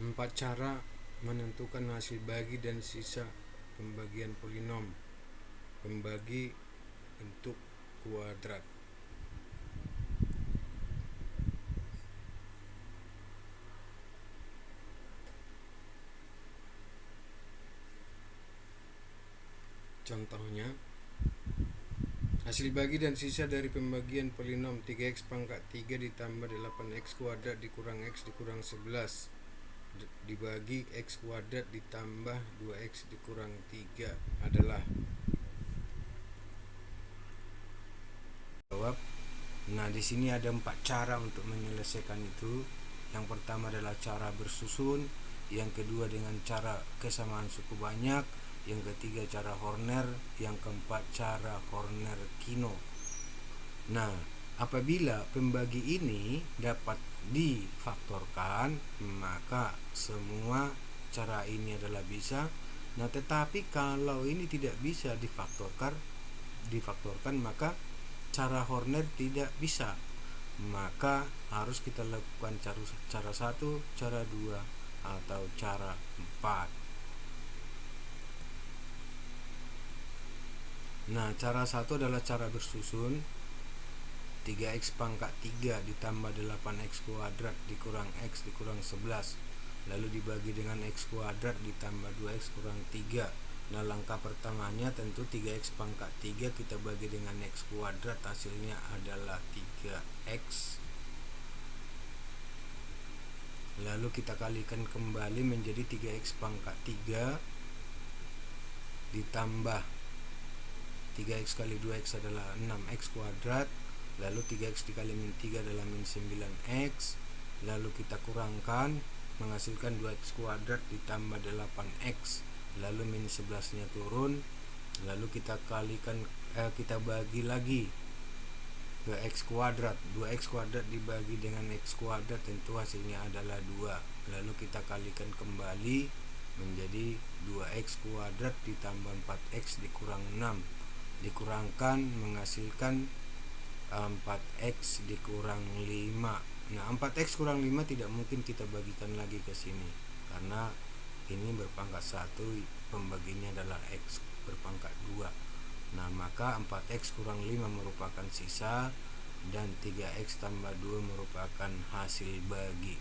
4 cara menentukan hasil bagi dan sisa pembagian polinom pembagi bentuk kuadrat. Contohnya, hasil bagi dan sisa dari pembagian polinom 3x pangkat 3 ditambah 8x kuadrat dikurang x dikurang 11 dibagi x kuadrat ditambah 2x dikurang 3 adalah jawab. Nah, di sini ada 4 cara untuk menyelesaikan itu. Yang pertama adalah cara bersusun, yang kedua dengan cara kesamaan suku banyak, yang ketiga cara Horner, yang keempat cara Horner-Kino. Nah, apabila pembagi ini dapat difaktorkan, maka semua cara ini adalah bisa. Nah, tetapi kalau ini tidak bisa difaktorkan, maka cara Horner tidak bisa. Maka harus kita lakukan cara 1, cara 2, atau cara 4. Nah, cara 1 adalah cara bersusun. 3x pangkat 3 ditambah 8x kuadrat dikurang x dikurang 11 lalu dibagi dengan x kuadrat ditambah 2x kurang 3. Nah, langkah pertamanya tentu 3x pangkat 3 kita bagi dengan x kuadrat, hasilnya adalah 3x. Lalu kita kalikan kembali menjadi 3x pangkat 3 ditambah 3x kali 2x adalah 6x kuadrat, lalu 3x dikali min 3 adalah min 9x, lalu kita kurangkan menghasilkan 2x kuadrat ditambah 8x, lalu min 11 nya turun, lalu kita kalikan kita bagi lagi ke x kuadrat. 2x kuadrat dibagi dengan x kuadrat tentu hasilnya adalah 2, lalu kita kalikan kembali menjadi 2x kuadrat ditambah 4x dikurang 6, dikurangkan menghasilkan 4x dikurang 5. Nah, 4x kurang 5 tidak mungkin kita bagikan lagi ke sini karena ini berpangkat 1, pembaginya adalah x berpangkat 2. Nah, maka 4x kurang 5 merupakan sisa dan 3x tambah 2 merupakan hasil bagi.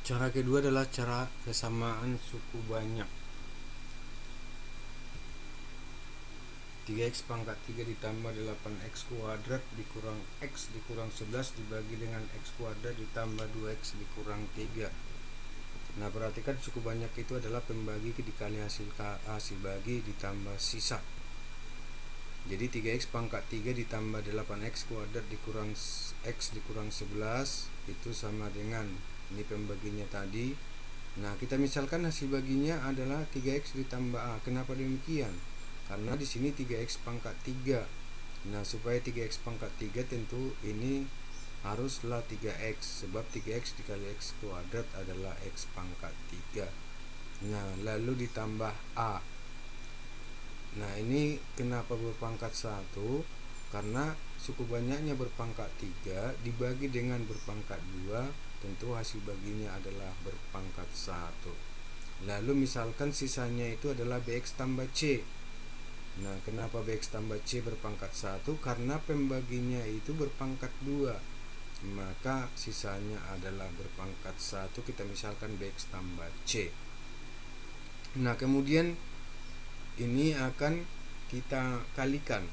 Cara kedua adalah cara kesamaan suku banyak. 3x pangkat 3 ditambah 8x kuadrat dikurang x dikurang 11 dibagi dengan x kuadrat ditambah 2x dikurang 3. Nah, perhatikan suku banyak itu adalah pembagi dikali hasil bagi ditambah sisa. Jadi 3x pangkat 3 ditambah 8x kuadrat dikurang x dikurang 11 itu sama dengan ini pembaginya tadi. Nah, kita misalkan hasil baginya adalah 3x ditambah a. Kenapa demikian? Karena di sini 3x pangkat 3. Nah, supaya 3x pangkat 3 tentu ini haruslah 3x, sebab 3x dikali x kuadrat adalah x pangkat 3. Nah, lalu ditambah a. Nah, ini kenapa berpangkat 1? Karena suku banyaknya berpangkat 3 dibagi dengan berpangkat 2, tentu hasil baginya adalah berpangkat 1. Lalu misalkan sisanya itu adalah bx tambah c. Nah, kenapa bx tambah c berpangkat 1? Karena pembaginya itu berpangkat 2, maka sisanya adalah berpangkat 1. Kita misalkan bx tambah c. Nah, kemudian ini akan kita kalikan.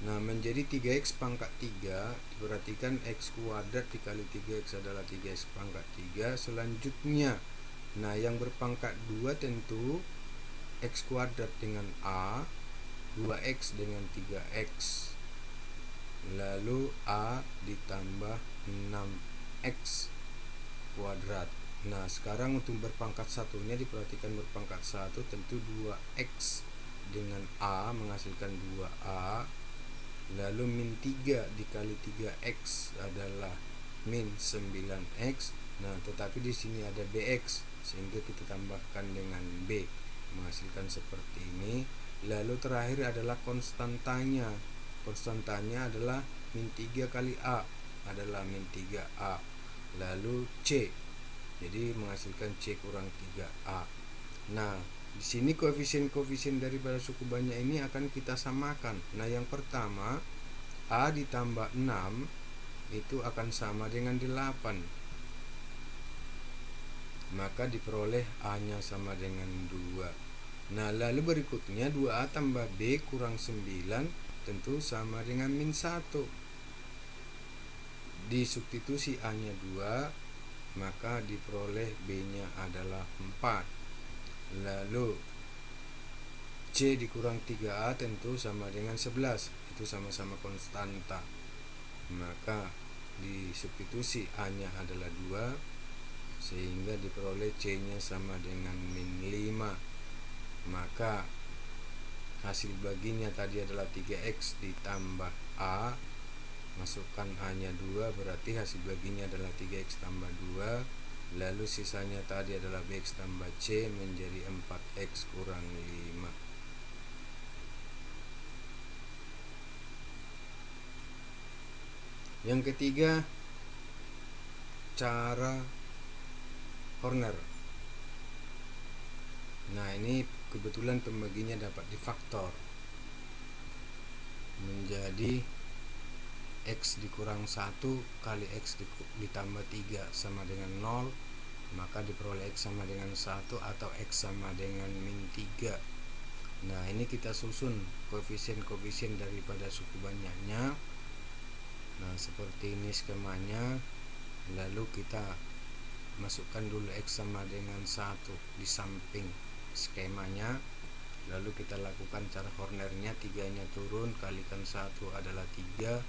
Nah, menjadi 3x pangkat 3, diperhatikan x kuadrat dikali 3x adalah 3x pangkat 3. Selanjutnya, nah yang berpangkat 2 tentu x kuadrat dengan a, 2x dengan 3x, lalu a ditambah 6x kuadrat. Nah, sekarang untuk berpangkat satunya diperhatikan berpangkat 1 tentu 2x dengan a menghasilkan 2a, lalu min 3 dikali 3x adalah min 9x. Nah, tetapi di sini ada bx sehingga kita tambahkan dengan b. menghasilkan seperti ini. Lalu terakhir adalah konstantanya. Konstantanya adalah min 3 kali A adalah min 3A. Lalu C, jadi menghasilkan C kurang 3A. Nah, di sini koefisien-koefisien daripada suku banyak ini akan kita samakan. Nah, yang pertama A ditambah 6 itu akan sama dengan 8. Maka diperoleh A-nya sama dengan 2. Nah, lalu berikutnya 2A tambah B kurang 9 tentu sama dengan min 1. Disubstitusi A-nya 2, maka diperoleh B-nya adalah 4. Lalu C dikurang 3A tentu sama dengan 11. Itu sama-sama konstanta. Maka disubstitusi A-nya adalah 2, sehingga diperoleh C-nya sama dengan min 5. Maka hasil baginya tadi adalah 3X ditambah A, masukkan A-nya 2, berarti hasil baginya adalah 3X tambah 2. Lalu sisanya tadi adalah BX tambah C menjadi 4X kurang 5. Yang ketiga, cara Horner. Nah, ini kebetulan pembaginya dapat difaktor menjadi X dikurang 1 kali X ditambah 3 sama dengan 0, maka diperoleh X sama dengan 1 atau X sama dengan min 3. Nah, ini kita susun koefisien-koefisien daripada suku banyaknya. Nah, seperti ini skemanya. Lalu kita masukkan dulu X sama dengan 1 di samping skemanya. Lalu kita lakukan cara Hornernya. 3-nya turun, kalikan 1 adalah 3,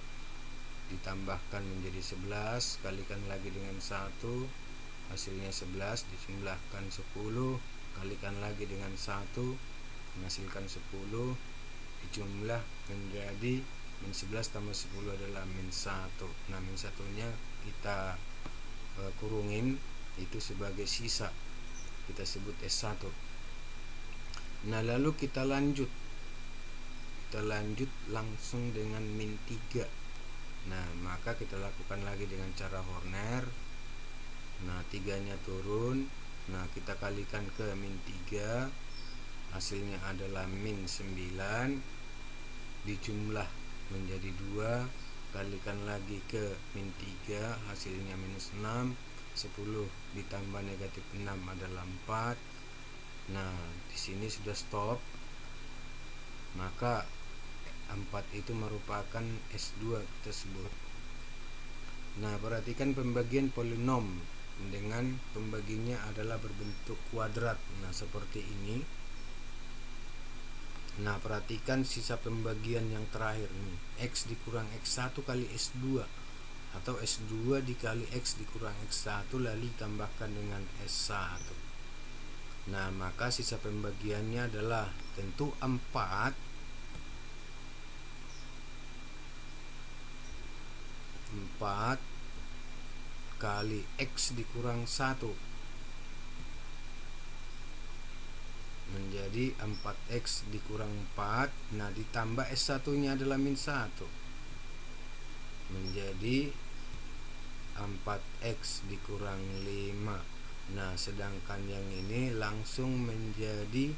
ditambahkan menjadi 11, kalikan lagi dengan 1, hasilnya 11, dijumlahkan 10, kalikan lagi dengan 1, menghasilkan 10, dijumlah menjadi min 11 tambah 10 adalah min 1. Nah, min 1-nya kita kurungin, itu sebagai sisa, kita sebut S1. Nah, lalu kita lanjut langsung dengan min 3. Nah, maka kita lakukan lagi dengan cara Horner. Nah, 3-nya turun, nah kita kalikan ke min 3, hasilnya adalah min 9, dijumlah menjadi 2, kalikan lagi ke min 3, hasilnya minus 6, 10 ditambah negatif 6 adalah 4. Nah, di sini sudah stop. Maka 4 itu merupakan S2 kita sebut. Nah, perhatikan pembagian polinom dengan pembaginya adalah berbentuk kuadrat. Nah, seperti ini. Nah, perhatikan sisa pembagian yang terakhir nih, X dikurang X1 kali S2 atau S2 dikali X dikurang X1 lalu ditambahkan dengan S1. Nah, maka sisa pembagiannya adalah tentu 4 kali X dikurang 1 menjadi 4X dikurang 4. Nah, ditambah S1 nya adalah min 1 menjadi 4X dikurang 5. Nah, sedangkan yang ini langsung menjadi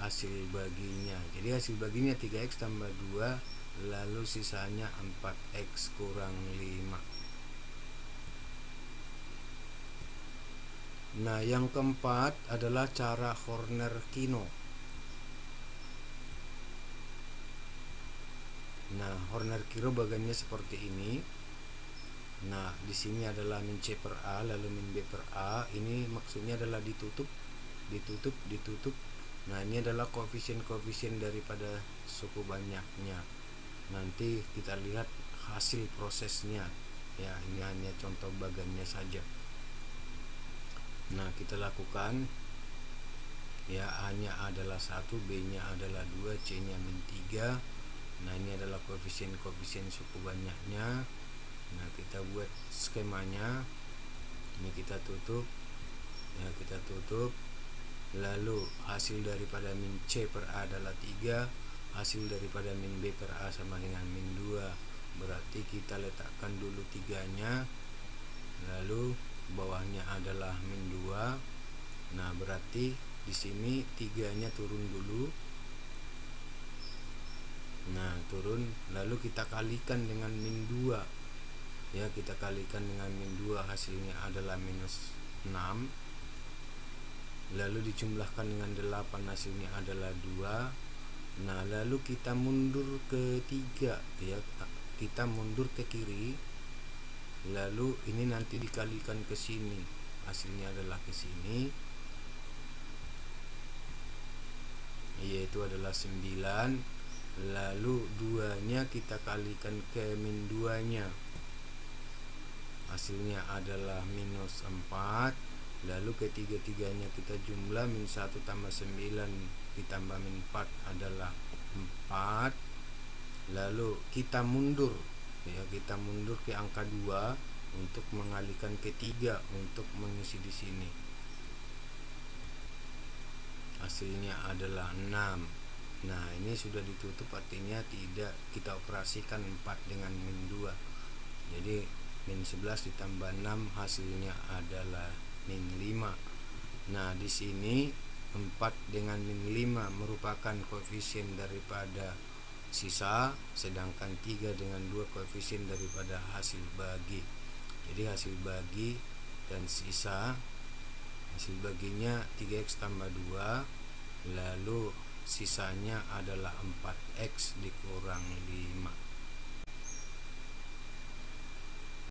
hasil baginya. Jadi hasil baginya 3X tambah 2, lalu sisanya 4X kurang 5. Nah, yang keempat adalah cara Horner-Kino. Nah, Horner-Kino bagiannya seperti ini. Nah, di sini adalah min C per A, lalu min B per A. Ini maksudnya adalah ditutup. Nah, ini adalah koefisien-koefisien daripada suku banyaknya. Nanti kita lihat hasil prosesnya. Ya, ini hanya contoh bagiannya saja. Nah, kita lakukan. Ya, A-nya adalah 1, B-nya adalah 2, C-nya min 3. Nah, ini adalah koefisien-koefisien suku banyaknya. Nah, kita buat skemanya. Ini kita tutup. Ya, kita tutup. Lalu hasil daripada min C per A adalah 3, hasil daripada min B per A sama dengan min 2. Berarti kita letakkan dulu 3-nya, lalu bawahnya adalah min 2. Nah, berarti di sini 3-nya turun dulu. Nah, turun, lalu kita kalikan dengan min 2. Ya, kita kalikan dengan min 2, hasilnya adalah minus 6. Lalu dijumlahkan dengan 8, hasilnya adalah 2. Nah, lalu kita mundur ke 3, ya. Kita mundur ke kiri. Lalu ini nanti dikalikan ke sini, hasilnya adalah ke sini, yaitu adalah 9. Lalu 2-nya kita kalikan ke min 2-nya, hasilnya adalah minus 4. Lalu ketiga-tiganya kita jumlah, min 1 tambah 9 ditambah min 4 adalah 4. Lalu kita mundur, ya, kita mundur ke angka 2 untuk mengalihkan ke 3 untuk mengisi di sini. Hasilnya adalah 6. Nah, ini sudah ditutup, artinya tidak kita operasikan 4 dengan min 2. Jadi min 11 ditambah 6 hasilnya adalah min 5. Nah, di sini 4 dengan min 5 merupakan koefisien daripada sisa, sedangkan 3 dengan 2 koefisien daripada hasil bagi. Jadi hasil bagi dan sisa, hasil baginya 3x tambah 2, lalu sisanya adalah 4x dikurang 5.